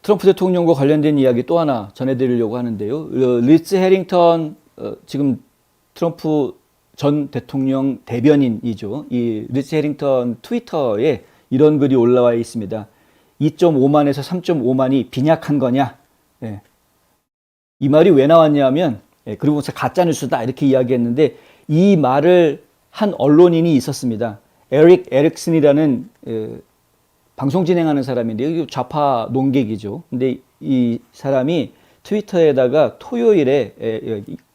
트럼프 대통령과 관련된 이야기 또 하나 전해드리려고 하는데요. 리츠 해링턴 지금 트럼프 전 대통령 대변인이죠. 이 리츠 해링턴 트위터에 이런 글이 올라와 있습니다. 2.5만에서 3.5만이 빈약한 거냐? 예. 이 말이 왜 나왔냐면, 그리고 가짜뉴스다 이렇게 이야기했는데 이 말을 한 언론인이 있었습니다. 에릭 에릭슨이라는 방송 진행하는 사람인데요. 좌파 농객이죠. 근데 이 사람이 트위터에다가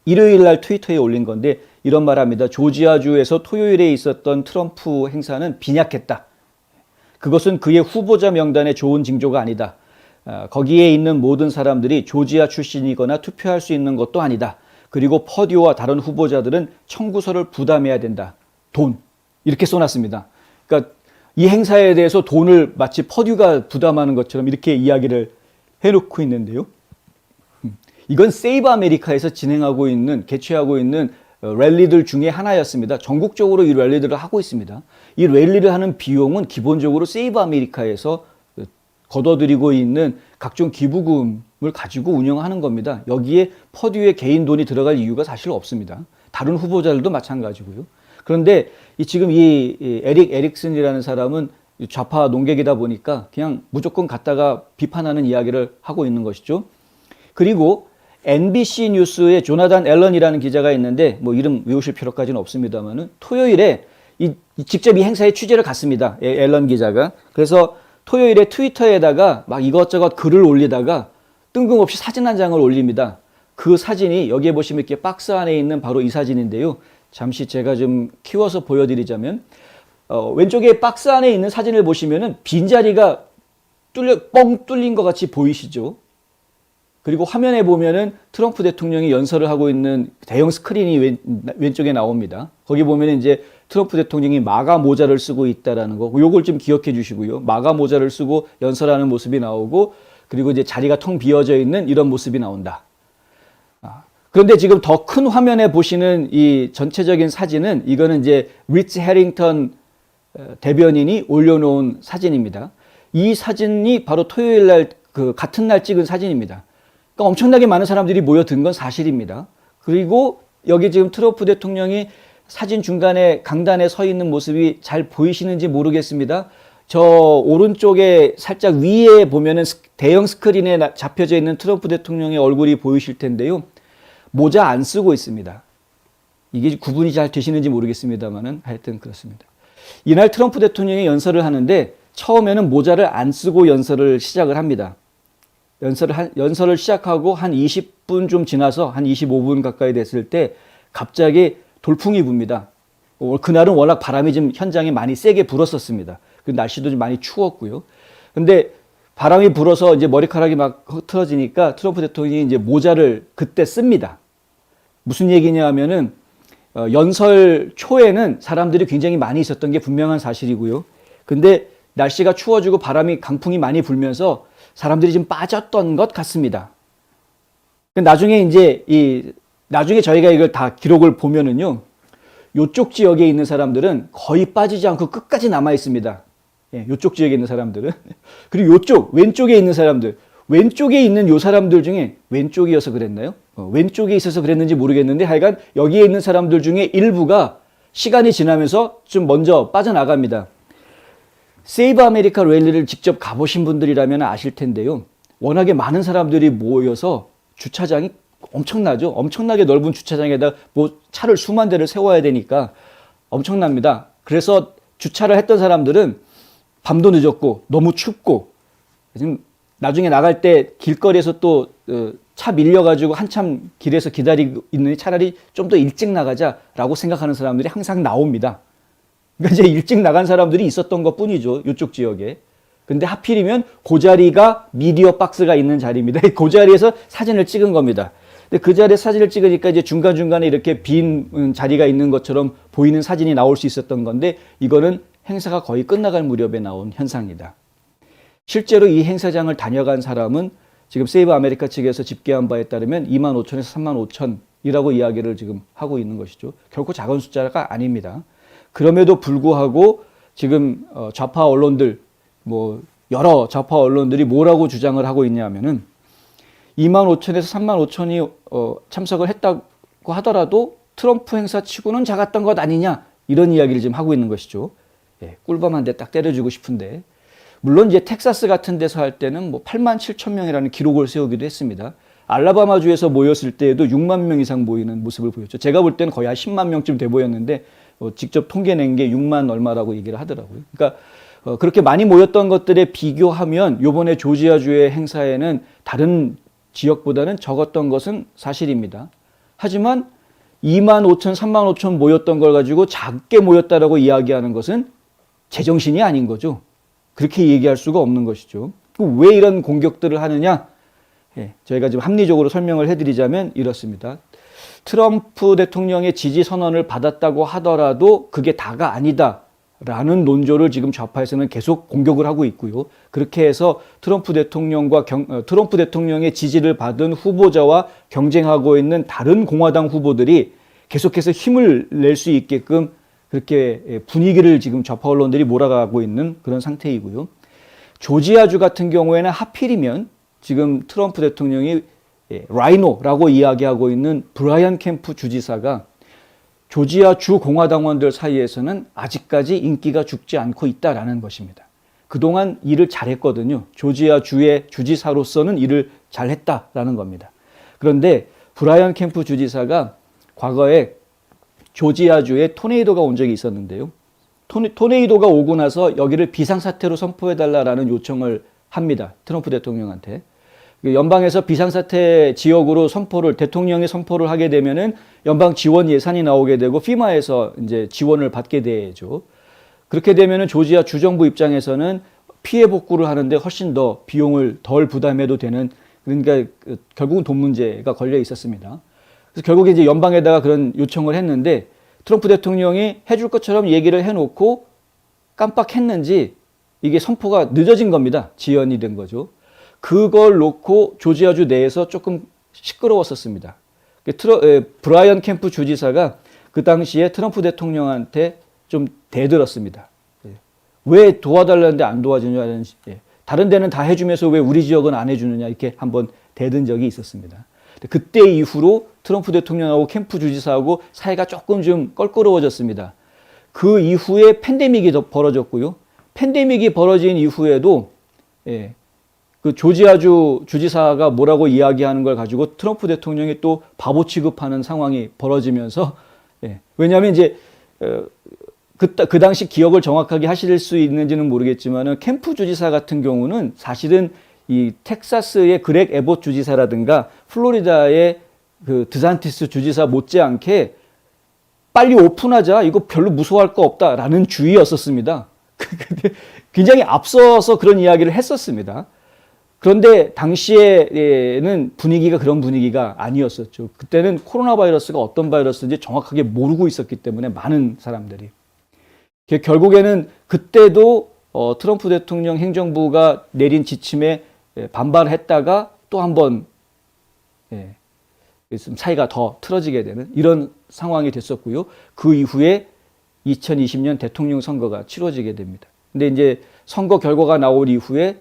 일요일 날 트위터에 올린 건데 이런 말 합니다. 조지아주에서 토요일에 있었던 트럼프 행사는 빈약했다. 그것은 그의 후보자 명단에 좋은 징조가 아니다. 거기에 있는 모든 사람들이 조지아 출신이거나 투표할 수 있는 것도 아니다. 그리고 퍼듀와 다른 후보자들은 청구서를 부담해야 된다. 돈. 이렇게 써놨습니다. 그러니까 이 행사에 대해서 돈을 마치 퍼듀가 부담하는 것처럼 이렇게 이야기를 해놓고 있는데요. 이건 세이브 아메리카에서 개최하고 있는 랠리들 중에 하나였습니다. 전국적으로 이 랠리들을 하고 있습니다. 이 랠리를 하는 비용은 기본적으로 세이브 아메리카에서 걷어들이고 있는 각종 기부금을 가지고 운영하는 겁니다. 여기에 퍼듀의 개인 돈이 들어갈 이유가 사실 없습니다. 다른 후보자들도 마찬가지고요. 그런데 지금 이 에릭 에릭슨이라는 사람은 좌파 농객이다 보니까 그냥 무조건 갖다가 비판하는 이야기를 하고 있는 것이죠. 그리고 NBC 뉴스의 조나단 앨런이라는 기자가 있는데 뭐 이름 외우실 필요까지는 없습니다만은 토요일에 직접 이 행사에 취재를 갔습니다. 앨런 기자가. 그래서 토요일에 트위터에다가 막 이것저것 글을 올리다가 뜬금없이 사진 한 장을 올립니다. 그 사진이 여기에 보시면 이렇게 박스 안에 있는 바로 이 사진인데요. 잠시 제가 좀 키워서 보여드리자면 왼쪽에 박스 안에 있는 사진을 보시면은 빈자리가 뻥 뚫린 것 같이 보이시죠? 그리고 화면에 보면은 트럼프 대통령이 연설을 하고 있는 대형 스크린이 왼쪽에 나옵니다. 거기 보면은 이제 트럼프 대통령이 마가 모자를 쓰고 있다라는 거, 요걸 좀 기억해 주시고요. 마가 모자를 쓰고 연설하는 모습이 나오고, 그리고 이제 자리가 텅 비어져 있는 이런 모습이 나온다. 그런데 지금 더 큰 화면에 보시는 이 전체적인 사진은 이거는 이제 리츠 해링턴 대변인이 올려놓은 사진입니다. 이 사진이 바로 토요일 날 같은 날 찍은 사진입니다. 그러니까 엄청나게 많은 사람들이 모여든 건 사실입니다. 그리고 여기 지금 트럼프 대통령이 사진 중간에 강단에 서 있는 모습이 잘 보이시는지 모르겠습니다. 저 오른쪽에 살짝 위에 보면은 대형 스크린에 잡혀져 있는 트럼프 대통령의 얼굴이 보이실 텐데요. 모자 안 쓰고 있습니다. 이게 구분이 잘 되시는지 모르겠습니다만은 하여튼 그렇습니다. 이날 트럼프 대통령이 연설을 하는데 처음에는 모자를 안 쓰고 연설을 시작을 합니다. 연설을 시작하고 한 20분 좀 지나서 한 25분 가까이 됐을 때 갑자기 돌풍이 붑니다. 그날은 워낙 바람이 좀 현장에 많이 세게 불었었습니다. 날씨도 좀 많이 추웠고요. 근데 바람이 불어서 이제 머리카락이 막 흐트러지니까 트럼프 대통령이 이제 모자를 그때 씁니다. 무슨 얘기냐 하면은 연설 초에는 사람들이 굉장히 많이 있었던 게 분명한 사실이고요. 근데 날씨가 추워지고 강풍이 많이 불면서 사람들이 좀 빠졌던 것 같습니다. 나중에 저희가 이걸 다 기록을 보면은요, 요쪽 지역에 있는 사람들은 거의 빠지지 않고 끝까지 남아 있습니다. 예, 요쪽 지역에 있는 사람들은. 그리고 왼쪽에 있는 사람들, 왼쪽에 있는 요 사람들 중에 왼쪽이어서 그랬나요? 왼쪽에 있어서 그랬는지 모르겠는데 하여간 여기에 있는 사람들 중에 일부가 시간이 지나면서 좀 먼저 빠져나갑니다. 세이브 아메리카 랠리를 직접 가보신 분들이라면 아실 텐데요. 워낙에 많은 사람들이 모여서 주차장이 엄청나죠. 엄청나게 넓은 주차장에다 뭐 차를 수만 대를 세워야 되니까 엄청납니다. 그래서 주차를 했던 사람들은 밤도 늦었고 너무 춥고 지금 나중에 나갈 때 길거리에서 또 차 밀려가지고 한참 길에서 기다리고 있느니 차라리 좀 더 일찍 나가자라고 생각하는 사람들이 항상 나옵니다. 그러니까 이제 일찍 나간 사람들이 있었던 것 뿐이죠. 이쪽 지역에. 근데 하필이면 그 자리가 미디어 박스가 있는 자리입니다. 그 자리에서 사진을 찍은 겁니다. 근데 그 자리에 사진을 찍으니까 이제 중간중간에 이렇게 빈 자리가 있는 것처럼 보이는 사진이 나올 수 있었던 건데 이거는 행사가 거의 끝나갈 무렵에 나온 현상이다. 실제로 이 행사장을 다녀간 사람은 지금 세이브 아메리카 측에서 집계한 바에 따르면 25,000에서 35,000이라고 이야기를 지금 하고 있는 것이죠. 결코 작은 숫자가 아닙니다. 그럼에도 불구하고 지금 좌파 언론들, 뭐 여러 좌파 언론들이 뭐라고 주장을 하고 있냐면은 2만 5천에서 3만 5천이 참석을 했다고 하더라도 트럼프 행사치고는 작았던 것 아니냐, 이런 이야기를 지금 하고 있는 것이죠. 예, 꿀밤 한 대 딱 때려주고 싶은데, 물론 이제 텍사스 같은 데서 할 때는 뭐 8만 7천 명이라는 기록을 세우기도 했습니다. 알라바마주에서 모였을 때에도 6만 명 이상 모이는 모습을 보였죠. 제가 볼 때는 거의 한 10만 명쯤 돼 보였는데 직접 통계 낸 게 6만 얼마라고 얘기를 하더라고요. 그러니까 그렇게 많이 모였던 것들에 비교하면 이번에 조지아주의 행사에는 다른 지역보다는 적었던 것은 사실입니다. 하지만 2만 5천, 3만 5천 모였던 걸 가지고 작게 모였다라고 이야기하는 것은 제정신이 아닌 거죠. 그렇게 얘기할 수가 없는 것이죠. 왜 이런 공격들을 하느냐? 예, 저희가 지금 합리적으로 설명을 해드리자면 이렇습니다. 트럼프 대통령의 지지 선언을 받았다고 하더라도 그게 다가 아니다라는 논조를 지금 좌파에서는 계속 공격을 하고 있고요. 그렇게 해서 트럼프 대통령의 지지를 받은 후보자와 경쟁하고 있는 다른 공화당 후보들이 계속해서 힘을 낼 수 있게끔 그렇게 분위기를 지금 좌파 언론들이 몰아가고 있는 그런 상태이고요. 조지아주 같은 경우에는 하필이면 지금 트럼프 대통령이 라이노라고 이야기하고 있는 브라이언 캠프 주지사가 조지아 주 공화당원들 사이에서는 아직까지 인기가 죽지 않고 있다라는 것입니다. 그동안 일을 잘했거든요. 조지아 주의 주지사로서는 일을 잘했다라는 겁니다. 그런데 브라이언 캠프 주지사가 과거에 조지아주에 토네이도가 온 적이 있었는데요. 토네이도가 오고 나서 여기를 비상사태로 선포해달라는 요청을 합니다. 트럼프 대통령한테. 연방에서 비상사태 지역으로 대통령이 선포를 하게 되면은 연방 지원 예산이 나오게 되고 피마에서 이제 지원을 받게 되죠. 그렇게 되면은 조지아 주정부 입장에서는 피해 복구를 하는데 훨씬 더 비용을 덜 부담해도 되는, 그러니까 결국은 돈 문제가 걸려 있었습니다. 그래서 결국에 이제 연방에다가 그런 요청을 했는데 트럼프 대통령이 해줄 것처럼 얘기를 해놓고 깜빡했는지 이게 선포가 늦어진 겁니다. 지연이 된 거죠. 그걸 놓고 조지아주 내에서 조금 시끄러웠었습니다. 브라이언 캠프 주지사가 그 당시에 트럼프 대통령한테 좀 대들었습니다. 왜 도와달라는데 안 도와주냐는, 다른 데는 다 해주면서 왜 우리 지역은 안 해주느냐, 이렇게 한번 대든 적이 있었습니다. 그때 이후로 트럼프 대통령하고 캠프 주지사하고 사이가 조금 좀 껄끄러워졌습니다. 그 이후에 팬데믹이 벌어졌고요. 팬데믹이 벌어진 이후에도 그 조지아주 주지사가 뭐라고 이야기하는 걸 가지고 트럼프 대통령이 또 바보 취급하는 상황이 벌어지면서, 왜냐하면 이제 그 당시 기억을 정확하게 하실 수 있는지는 모르겠지만은 캠프 주지사 같은 경우는 사실은 이 텍사스의 그렉 에봇 주지사라든가 플로리다의 그 드산티스 주지사 못지않게 빨리 오픈하자, 이거 별로 무서워할 거 없다라는 주의였었습니다. 굉장히 앞서서 그런 이야기를 했었습니다. 그런데 당시에는 분위기가 그런 분위기가 아니었었죠. 그때는 코로나 바이러스가 어떤 바이러스인지 정확하게 모르고 있었기 때문에 많은 사람들이. 결국에는 그때도 트럼프 대통령 행정부가 내린 지침에 반발했다가 또 한 번 사이가 더 틀어지게 되는 이런 상황이 됐었고요. 그 이후에 2020년 대통령 선거가 치러지게 됩니다. 근데 이제 선거 결과가 나올 이후에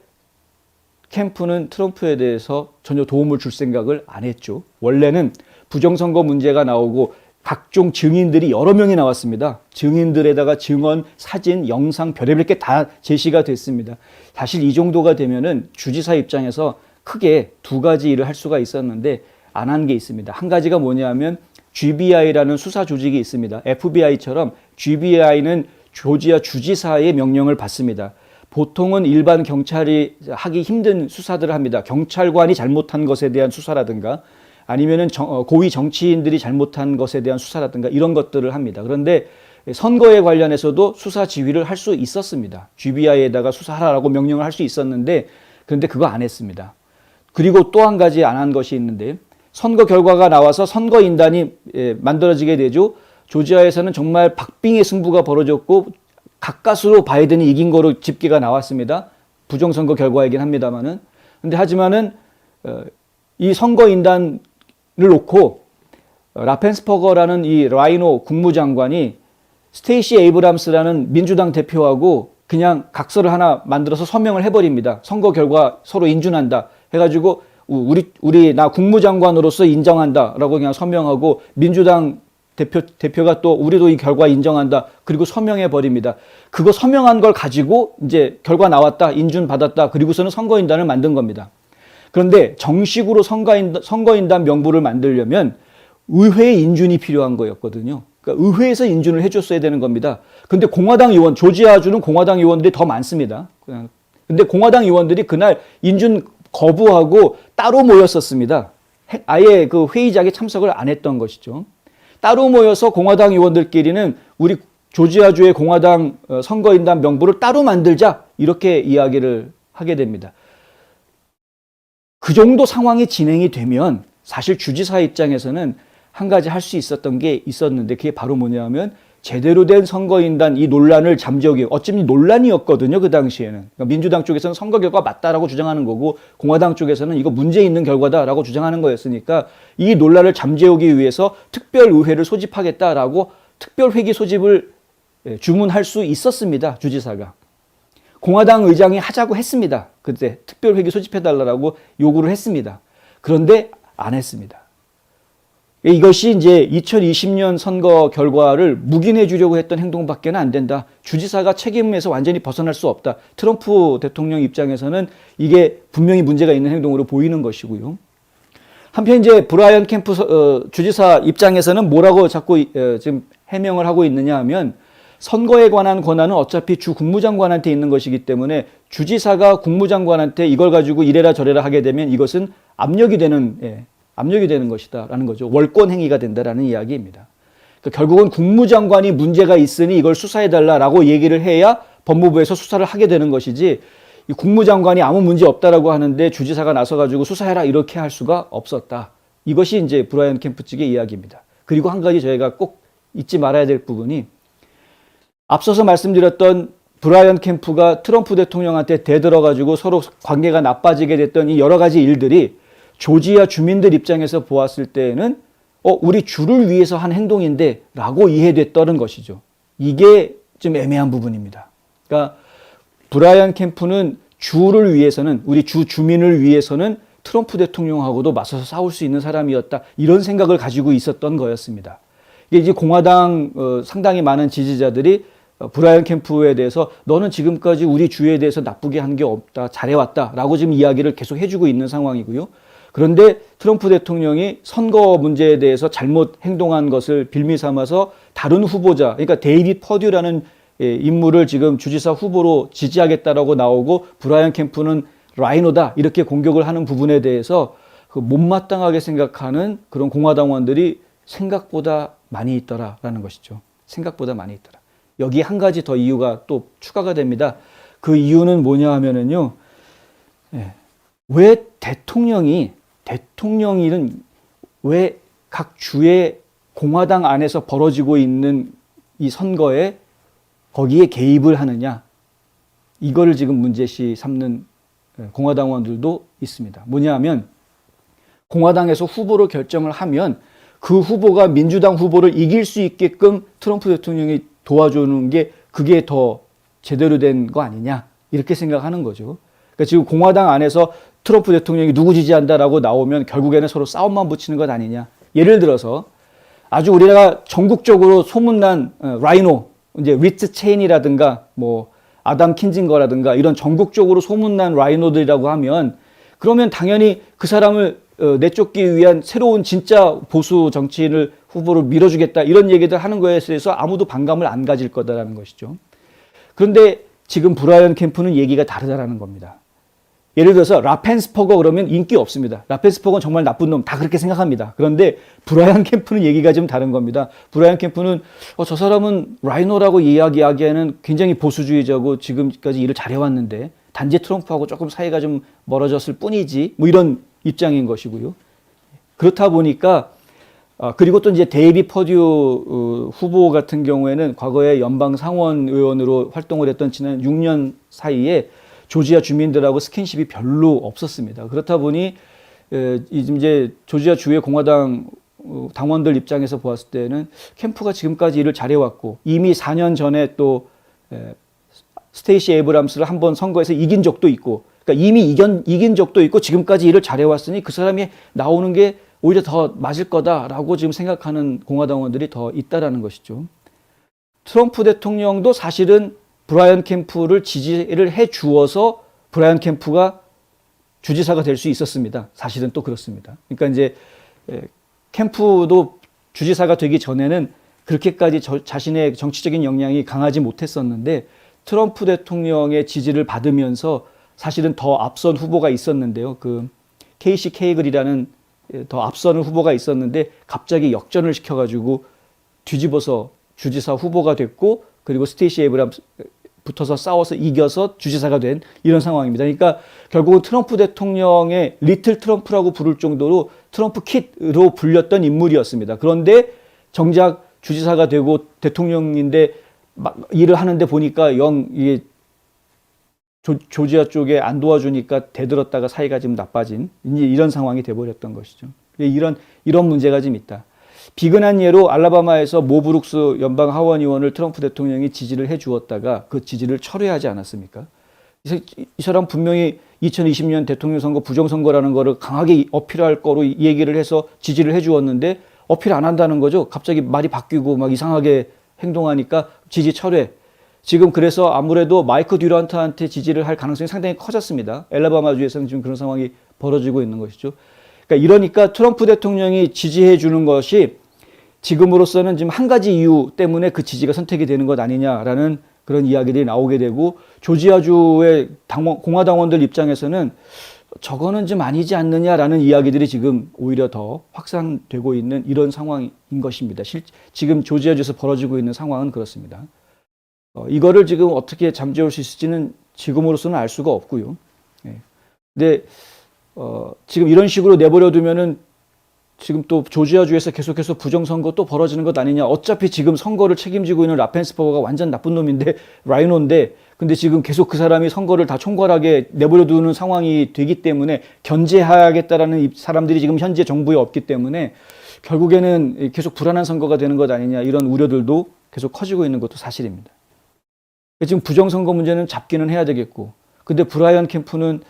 캠프는 트럼프에 대해서 전혀 도움을 줄 생각을 안 했죠. 원래는 부정선거 문제가 나오고 각종 증인들이 여러 명이 나왔습니다. 증인들에다가 증언, 사진, 영상, 별의별 게 다 제시가 됐습니다. 사실 이 정도가 되면은 주지사 입장에서 크게 두 가지 일을 할 수가 있었는데 안 한 게 있습니다. 한 가지가 뭐냐면 GBI라는 수사 조직이 있습니다. FBI처럼 GBI는 조지아 주지사의 명령을 받습니다. 보통은 일반 경찰이 하기 힘든 수사들을 합니다. 경찰관이 잘못한 것에 대한 수사라든가 아니면은 고위 정치인들이 잘못한 것에 대한 수사라든가 이런 것들을 합니다. 그런데 선거에 관련해서도 수사 지휘를 할 수 있었습니다. GBI에다가 수사하라고 명령을 할 수 있었는데 그런데 그거 안 했습니다. 그리고 또 한 가지 안 한 것이 있는데 선거 결과가 나와서 선거인단이 만들어지게 되죠. 조지아에서는 정말 박빙의 승부가 벌어졌고 가까스로 바이든이 이긴 거로 집계가 나왔습니다. 부정선거 결과이긴 합니다만은. 근데 하지만은 이 선거인단을 놓고 라펜스퍼거라는 이 라이노 국무장관이 스테이시 에이브람스라는 민주당 대표하고 그냥 각서를 하나 만들어서 서명을 해버립니다. 선거 결과 서로 인준한다 해가지고 나 국무장관으로서 인정한다라고 그냥 서명하고 민주당 대표가 또 우리도 이 결과 인정한다 그리고 서명해 버립니다. 그거 서명한 걸 가지고 이제 결과 나왔다 인준 받았다 그리고서는 선거인단을 만든 겁니다. 그런데 정식으로 선거인단 명부를 만들려면 의회의 인준이 필요한 거였거든요. 그러니까 의회에서 인준을 해줬어야 되는 겁니다. 근데 공화당 의원, 조지아주는 공화당 의원들이 더 많습니다. 근데 공화당 의원들이 그날 인준 거부하고 따로 모였었습니다. 아예 그 회의장에 참석을 안 했던 것이죠. 따로 모여서 공화당 의원들끼리는 우리 조지아주의 공화당 선거인단 명부를 따로 만들자 이렇게 이야기를 하게 됩니다. 그 정도 상황이 진행이 되면 사실 주지사 입장에서는 한 가지 할 수 있었던 게 있었는데 그게 바로 뭐냐면 제대로 된 선거인단 이 논란을 잠재우기 어쩌면 논란이었거든요. 그 당시에는. 그러니까 민주당 쪽에서는 선거 결과 맞다라고 주장하는 거고 공화당 쪽에서는 이거 문제 있는 결과다라고 주장하는 거였으니까 이 논란을 잠재우기 위해서 특별의회를 소집하겠다라고 특별회기 소집을 주문할 수 있었습니다. 주지사가. 공화당 의장이 하자고 했습니다. 그때 특별회기 소집해달라고 요구를 했습니다. 그런데 안 했습니다. 이것이 이제 2020년 선거 결과를 묵인해 주려고 했던 행동밖에 안 된다. 주지사가 책임에서 완전히 벗어날 수 없다. 트럼프 대통령 입장에서는 이게 분명히 문제가 있는 행동으로 보이는 것이고요. 한편 이제 브라이언 캠프 주지사 입장에서는 뭐라고 자꾸 지금 해명을 하고 있느냐 하면 선거에 관한 권한은 어차피 주 국무장관한테 있는 것이기 때문에 주지사가 국무장관한테 이걸 가지고 이래라 저래라 하게 되면 이것은 압력이 되는 것이다라는 거죠. 월권 행위가 된다라는 이야기입니다. 그러니까 결국은 국무장관이 문제가 있으니 이걸 수사해달라라고 얘기를 해야 법무부에서 수사를 하게 되는 것이지 이 국무장관이 아무 문제 없다라고 하는데 주지사가 나서가지고 수사해라 이렇게 할 수가 없었다. 이것이 이제 브라이언 캠프 측의 이야기입니다. 그리고 한 가지 저희가 꼭 잊지 말아야 될 부분이 앞서서 말씀드렸던 브라이언 캠프가 트럼프 대통령한테 대들어가지고 서로 관계가 나빠지게 됐던 이 여러 가지 일들이 조지아 주민들 입장에서 보았을 때에는 우리 주를 위해서 한 행동인데 라고 이해됐다는 것이죠. 이게 좀 애매한 부분입니다. 그러니까 브라이언 캠프는 주를 위해서는 우리 주 주민을 위해서는 트럼프 대통령하고도 맞서서 싸울 수 있는 사람이었다. 이런 생각을 가지고 있었던 거였습니다. 이게 이제 공화당 상당히 많은 지지자들이 브라이언 캠프에 대해서 너는 지금까지 우리 주에 대해서 나쁘게 한 게 없다. 잘해왔다. 라고 지금 이야기를 계속 해주고 있는 상황이고요. 그런데 트럼프 대통령이 선거 문제에 대해서 잘못 행동한 것을 빌미 삼아서 다른 후보자, 그러니까 데이빗 퍼듀라는 인물을 지금 주지사 후보로 지지하겠다라고 나오고 브라이언 캠프는 라이노다 이렇게 공격을 하는 부분에 대해서 못마땅하게 생각하는 그런 공화당원들이 생각보다 많이 있더라라는 것이죠. 생각보다 많이 있더라. 여기 한 가지 더 이유가 또 추가가 됩니다. 그 이유는 뭐냐 하면은요. 왜 대통령이 왜 각 주의 공화당 안에서 벌어지고 있는 이 선거에 거기에 개입을 하느냐. 이거를 지금 문제시 삼는 공화당원들도 있습니다. 뭐냐 하면 공화당에서 후보를 결정을 하면 그 후보가 민주당 후보를 이길 수 있게끔 트럼프 대통령이 도와주는 게 그게 더 제대로 된 거 아니냐. 이렇게 생각하는 거죠. 그러니까 지금 공화당 안에서 트럼프 대통령이 누구 지지한다라고 나오면 결국에는 서로 싸움만 붙이는 것 아니냐. 예를 들어서 아주 우리나라 전국적으로 소문난 라이노, 이제 리츠 체인이라든가 뭐 아담 킨징거라든가 이런 전국적으로 소문난 라이노들이라고 하면 그러면 당연히 그 사람을 내쫓기 위한 새로운 진짜 보수 정치인을 후보로 밀어주겠다 이런 얘기들 하는 거에 대해서 아무도 반감을 안 가질 거다라는 것이죠. 그런데 지금 브라이언 캠프는 얘기가 다르다라는 겁니다. 예를 들어서 라펜스퍼거 그러면 인기 없습니다. 라펜스퍼거는 정말 나쁜 놈 다 그렇게 생각합니다. 그런데 브라이언 캠프는 얘기가 좀 다른 겁니다. 브라이언 캠프는 저 사람은 라이노라고 이야기하기에는 굉장히 보수주의자고 지금까지 일을 잘해왔는데 단지 트럼프하고 조금 사이가 좀 멀어졌을 뿐이지 뭐 이런 입장인 것이고요. 그렇다 보니까 그리고 또 이제 데이빗 퍼듀 후보 같은 경우에는 과거에 연방 상원 의원으로 활동을 했던 지난 6년 사이에 조지아 주민들하고 스킨십이 별로 없었습니다. 그렇다 보니 이제 조지아 주의 공화당 당원들 입장에서 보았을 때는 캠프가 지금까지 일을 잘해왔고 이미 4년 전에 또 스테이시 에이브람스를 한번 선거에서 이긴 적도 있고, 그러니까 이미 이긴 적도 있고 지금까지 일을 잘해왔으니 그 사람이 나오는 게 오히려 더 맞을 거다라고 지금 생각하는 공화당원들이 더 있다라는 것이죠. 트럼프 대통령도 사실은 브라이언 캠프를 지지를 해 주어서 브라이언 캠프가 주지사가 될 수 있었습니다. 사실은 또 그렇습니다. 그러니까 이제 캠프도 주지사가 되기 전에는 그렇게까지 자신의 정치적인 역량이 강하지 못했었는데 트럼프 대통령의 지지를 받으면서 사실은 더 앞선 후보가 있었는데요. 그 케이시 케이글이라는 더 앞서는 후보가 있었는데 갑자기 역전을 시켜가지고 뒤집어서 주지사 후보가 됐고 그리고 스테이시 에이브람스 붙어서 싸워서 이겨서 주지사가 된 이런 상황입니다. 그러니까 결국은 트럼프 대통령의 리틀 트럼프라고 부를 정도로 트럼프 킷으로 불렸던 인물이었습니다. 그런데 정작 주지사가 되고 대통령인데 막 일을 하는데 보니까 영 이게 조지아 쪽에 안 도와주니까 대들었다가 사이가 좀 나빠진 이런 상황이 돼버렸던 것이죠. 이런 문제가 좀 있다. 비근한 예로 알라바마에서 모 브룩스 연방 하원 의원을 트럼프 대통령이 지지를 해 주었다가 그 지지를 철회하지 않았습니까? 이 사람 분명히 2020년 대통령 선거 부정선거라는 거를 강하게 어필할 거로 얘기를 해서 지지를 해 주었는데 어필 안 한다는 거죠. 갑자기 말이 바뀌고 막 이상하게 행동하니까 지지 철회. 지금 그래서 아무래도 마이크 듀란트한테 지지를 할 가능성이 상당히 커졌습니다. 엘라바마주에서는 지금 그런 상황이 벌어지고 있는 것이죠. 그러니까 이러니까 트럼프 대통령이 지지해 주는 것이 지금으로서는 지금 한 가지 이유 때문에 그 지지가 선택이 되는 것 아니냐라는 그런 이야기들이 나오게 되고 조지아주의 공화당원들 입장에서는 저거는 좀 아니지 않느냐라는 이야기들이 지금 오히려 더 확산되고 있는 이런 상황인 것입니다. 지금 조지아주에서 벌어지고 있는 상황은 그렇습니다. 이거를 지금 어떻게 잠재울 수 있을지는 지금으로서는 알 수가 없고요. 근데 지금 이런 식으로 내버려 두면은 지금 또 조지아주에서 계속해서 부정선거 또 벌어지는 것 아니냐. 어차피 지금 선거를 책임지고 있는 라펜스버거가 완전 나쁜 놈인데 라이노인데 근데 지금 계속 그 사람이 선거를 다 총괄하게 내버려 두는 상황이 되기 때문에 견제하겠다라는 사람들이 지금 현재 정부에 없기 때문에 결국에는 계속 불안한 선거가 되는 것 아니냐. 이런 우려들도 계속 커지고 있는 것도 사실입니다. 지금 부정선거 문제는 잡기는 해야 되겠고 근데 브라이언 캠프는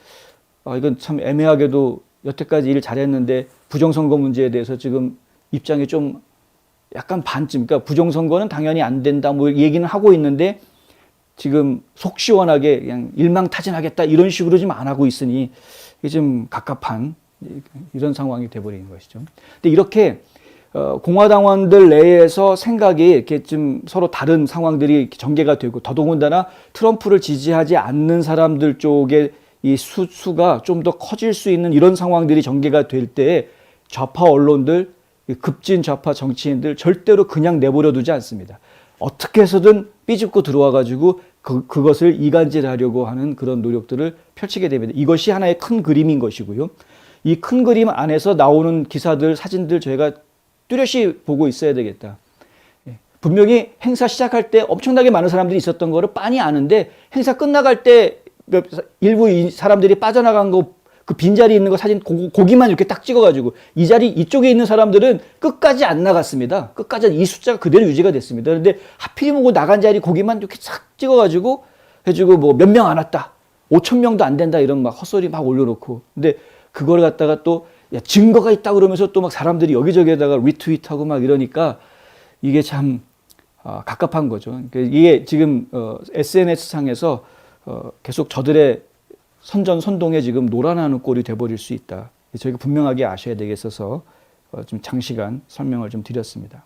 이건 참 애매하게도 여태까지 일 잘했는데 부정선거 문제에 대해서 지금 입장이 좀 약간 반쯤, 그러니까 부정선거는 당연히 안 된다 뭐 얘기는 하고 있는데 지금 속 시원하게 그냥 일망타진하겠다 이런 식으로 지금 안 하고 있으니 이게 좀 갑갑한 이런 상황이 돼버리는 것이죠. 근데 이렇게 공화당원들 내에서 생각이 이렇게 좀 서로 다른 상황들이 전개가 되고 더더군다나 트럼프를 지지하지 않는 사람들 쪽에 이 수가 좀 더 커질 수 있는 이런 상황들이 전개가 될 때 좌파 언론들, 급진 좌파 정치인들 절대로 그냥 내버려 두지 않습니다. 어떻게 해서든 삐집고 들어와가지고 그것을 이간질하려고 하는 그런 노력들을 펼치게 됩니다. 이것이 하나의 큰 그림인 것이고요. 이 큰 그림 안에서 나오는 기사들, 사진들 저희가 뚜렷이 보고 있어야 되겠다. 분명히 행사 시작할 때 엄청나게 많은 사람들이 있었던 거를 빤히 아는데 행사 끝나갈 때 일부 사람들이 빠져나간 거 그 빈자리 있는 거 사진 고기만 이렇게 딱 찍어가지고 이 자리 이쪽에 있는 사람들은 끝까지 안 나갔습니다. 끝까지 이 숫자가 그대로 유지가 됐습니다. 그런데 하필이면 그 나간 자리 고기만 이렇게 싹 찍어가지고 해주고 뭐 몇 명 안 왔다, 5,000명도 안 된다 이런 막 헛소리 막 올려놓고 근데 그걸 갖다가 또 야, 증거가 있다 그러면서 또 막 사람들이 여기저기에다가 리트윗하고 막 이러니까 이게 참 갑갑한 거죠. 그러니까 이게 지금 SNS 상에서 계속 저들의 선전선동에 지금 놀아나는 꼴이 돼버릴 수 있다. 저희가 분명하게 아셔야 되겠어서 좀 장시간 설명을 좀 드렸습니다.